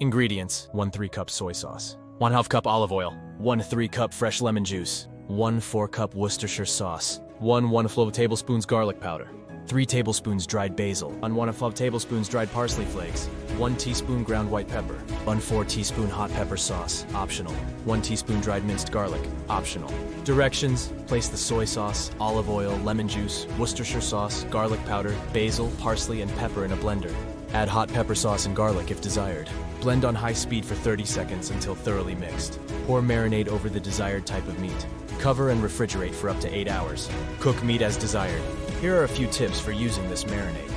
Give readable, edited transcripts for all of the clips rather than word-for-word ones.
Ingredients: 1 3-cup soy sauce, 1/2 cup olive oil, 1 3-cup fresh lemon juice, 1 4-cup Worcestershire sauce, 1 tablespoons garlic powder, 3 tablespoons dried basil, 1 tablespoons dried parsley flakes, 1 teaspoon ground white pepper, 4 teaspoon hot pepper sauce, optional, 1 teaspoon dried minced garlic, optional. Directions: place the soy sauce, olive oil, lemon juice, Worcestershire sauce, garlic powder, basil, parsley, and pepper in a blender. Add hot pepper sauce and garlic if desired. Blend on high speed for 30 seconds until thoroughly mixed. Pour marinade over the desired type of meat. Cover and refrigerate for up to 8 hours. Cook meat as desired. Here are a few tips for using this marinade.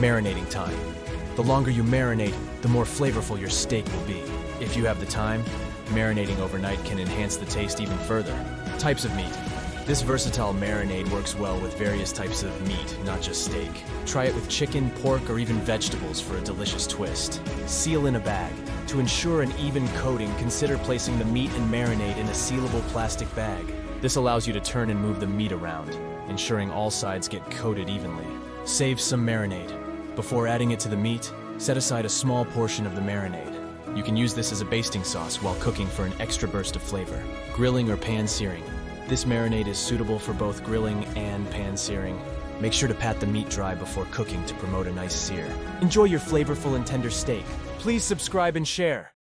Marinating time. The longer you marinate, the more flavorful your steak will be. If you have the time, marinating overnight can enhance the taste even further. Types of meat. This versatile marinade works well with various types of meat, not just steak. Try it with chicken, pork, or even vegetables for a delicious twist. Seal in a bag. To ensure an even coating, consider placing the meat and marinade in a sealable plastic bag. This allows you to turn and move the meat around, ensuring all sides get coated evenly. Save some marinade. Before adding it to the meat, set aside a small portion of the marinade. You can use this as a basting sauce while cooking for an extra burst of flavor. Grilling or pan searing. This marinade is suitable for both grilling and pan searing. Make sure to pat the meat dry before cooking to promote a nice sear. Enjoy your flavorful and tender steak. Please subscribe and share.